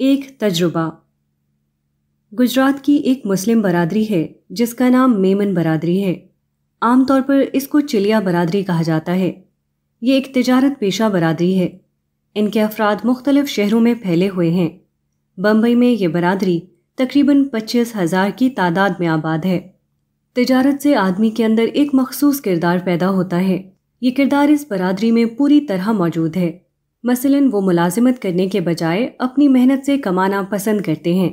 ایک تجربہ۔ گجرات کی ایک مسلم برادری ہے جس کا نام میمن برادری ہے۔ عام طور پر اس کو چلیا برادری کہا جاتا ہے۔ یہ ایک تجارت پیشہ برادری ہے۔ ان کے افراد مختلف شہروں میں پھیلے ہوئے ہیں۔ بمبئی میں یہ برادری تقریباً 25,000 کی تعداد میں آباد ہے۔ تجارت سے آدمی کے اندر ایک مخصوص کردار پیدا ہوتا ہے۔ یہ کردار اس برادری میں پوری طرح موجود ہے۔ مثلاً وہ ملازمت کرنے کے بجائے اپنی محنت سے کمانا پسند کرتے ہیں۔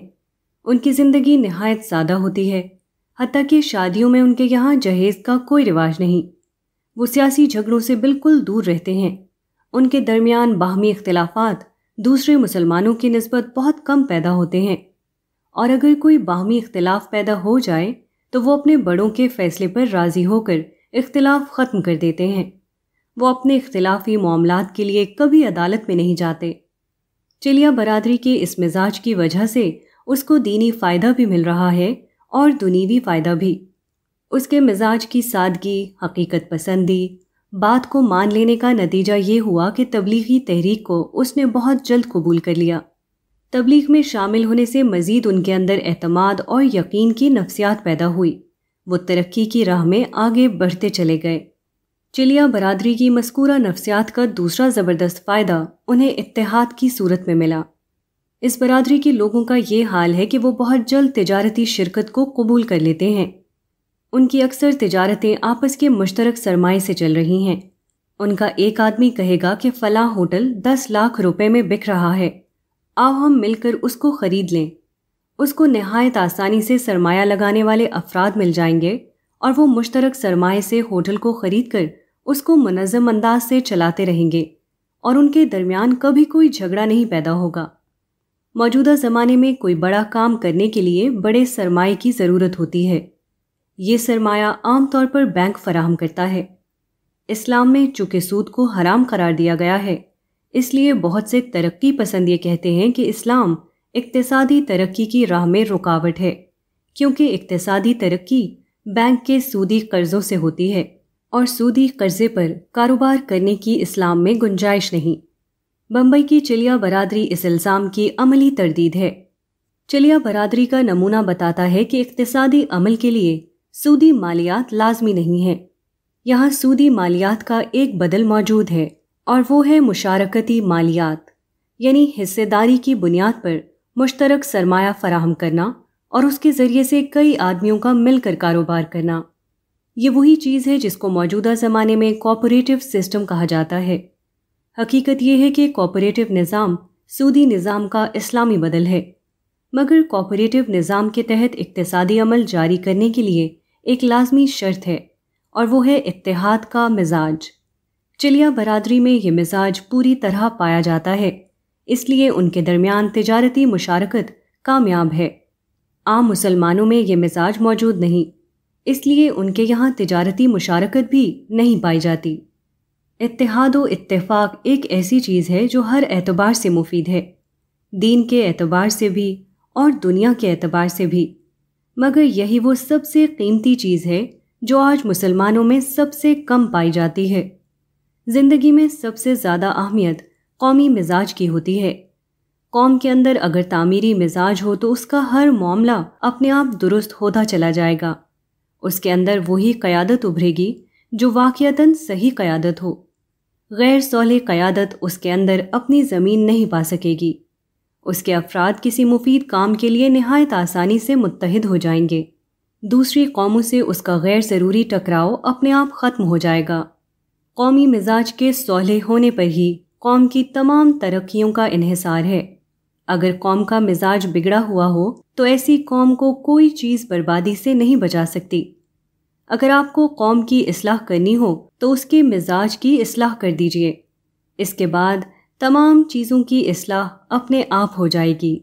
ان کی زندگی نہایت سادہ ہوتی ہے، حتیٰ کہ شادیوں میں ان کے یہاں جہیز کا کوئی رواج نہیں۔ وہ سیاسی جھگڑوں سے بالکل دور رہتے ہیں۔ ان کے درمیان باہمی اختلافات دوسرے مسلمانوں کی نسبت بہت کم پیدا ہوتے ہیں، اور اگر کوئی باہمی اختلاف پیدا ہو جائے تو وہ اپنے بڑوں کے فیصلے پر راضی ہو کر اختلاف ختم کر دیتے ہیں۔ وہ اپنے اختلافی معاملات کے لیے کبھی عدالت میں نہیں جاتے۔ چلیا برادری کے اس مزاج کی وجہ سے اس کو دینی فائدہ بھی مل رہا ہے اور دنیوی فائدہ بھی۔ اس کے مزاج کی سادگی، حقیقت پسندی، بات کو مان لینے کا نتیجہ یہ ہوا کہ تبلیغی تحریک کو اس نے بہت جلد قبول کر لیا۔ تبلیغ میں شامل ہونے سے مزید ان کے اندر اعتماد اور یقین کی نفسیات پیدا ہوئی۔ وہ ترقی کی راہ میں آگے بڑھتے چلے گئے۔ چلیا برادری کی مذکورہ نفسیات کا دوسرا زبردست فائدہ انہیں اتحاد کی صورت میں ملا۔ اس برادری کے لوگوں کا یہ حال ہے کہ وہ بہت جلد تجارتی شرکت کو قبول کر لیتے ہیں۔ ان کی اکثر تجارتیں آپس کے مشترک سرمائے سے چل رہی ہیں۔ ان کا ایک آدمی کہے گا کہ فلاں ہوٹل 10 لاکھ روپے میں بک رہا ہے، آؤ ہم مل کر اس کو خرید لیں۔ اس کو نہایت آسانی سے سرمایہ لگانے والے افراد مل جائیں گے اور وہ مشترک سرمائے سے ہوٹل کو خرید کر اس کو منظم انداز سے چلاتے رہیں گے اور ان کے درمیان کبھی کوئی جھگڑا نہیں پیدا ہوگا۔ موجودہ زمانے میں کوئی بڑا کام کرنے کے لیے بڑے سرمائے کی ضرورت ہوتی ہے۔ یہ سرمایہ عام طور پر بینک فراہم کرتا ہے۔ اسلام میں چونکہ سود کو حرام قرار دیا گیا ہے، اس لیے بہت سے ترقی پسند یہ کہتے ہیں کہ اسلام اقتصادی ترقی کی راہ میں رکاوٹ ہے، کیونکہ اقتصادی ترقی بینک کے سودی قرضوں سے ہوتی ہے اور سودی قرضے پر کاروبار کرنے کی اسلام میں گنجائش نہیں۔ بمبئی کی چلیا برادری اس الزام کی عملی تردید ہے۔ چلیا برادری کا نمونہ بتاتا ہے کہ اقتصادی عمل کے لیے سودی مالیات لازمی نہیں ہیں۔ یہاں سودی مالیات کا ایک بدل موجود ہے اور وہ ہے مشارکتی مالیات، یعنی حصے داری کی بنیاد پر مشترک سرمایہ فراہم کرنا اور اس کے ذریعے سے کئی آدمیوں کا مل کر کاروبار کرنا۔ یہ وہی چیز ہے جس کو موجودہ زمانے میں کوآپریٹو سسٹم کہا جاتا ہے۔ حقیقت یہ ہے کہ کوآپریٹو نظام سودی نظام کا اسلامی بدل ہے، مگر کوآپریٹو نظام کے تحت اقتصادی عمل جاری کرنے کے لیے ایک لازمی شرط ہے، اور وہ ہے اتحاد کا مزاج۔ چلیا برادری میں یہ مزاج پوری طرح پایا جاتا ہے، اس لیے ان کے درمیان تجارتی مشارکت کامیاب ہے۔ عام مسلمانوں میں یہ مزاج موجود نہیں، اس لیے ان کے یہاں تجارتی مشارکت بھی نہیں پائی جاتی۔ اتحاد و اتفاق ایک ایسی چیز ہے جو ہر اعتبار سے مفید ہے، دین کے اعتبار سے بھی اور دنیا کے اعتبار سے بھی، مگر یہی وہ سب سے قیمتی چیز ہے جو آج مسلمانوں میں سب سے کم پائی جاتی ہے۔ زندگی میں سب سے زیادہ اہمیت قومی مزاج کی ہوتی ہے۔ قوم کے اندر اگر تعمیری مزاج ہو تو اس کا ہر معاملہ اپنے آپ درست ہوتا چلا جائے گا۔ اس کے اندر وہی قیادت ابھرے گی جو واقعتاً صحیح قیادت ہو۔ غیر صالح قیادت اس کے اندر اپنی زمین نہیں پا سکے گی۔ اس کے افراد کسی مفید کام کے لیے نہایت آسانی سے متحد ہو جائیں گے۔ دوسری قوموں سے اس کا غیر ضروری ٹکراؤ اپنے آپ ختم ہو جائے گا۔ قومی مزاج کے صالح ہونے پر ہی قوم کی تمام ترقیوں کا انحصار ہے۔ اگر قوم کا مزاج بگڑا ہوا ہو تو ایسی قوم کو کوئی چیز بربادی سے نہیں بچا سکتی۔ اگر آپ کو قوم کی اصلاح کرنی ہو تو اس کے مزاج کی اصلاح کر دیجئے، اس کے بعد تمام چیزوں کی اصلاح اپنے آپ ہو جائے گی۔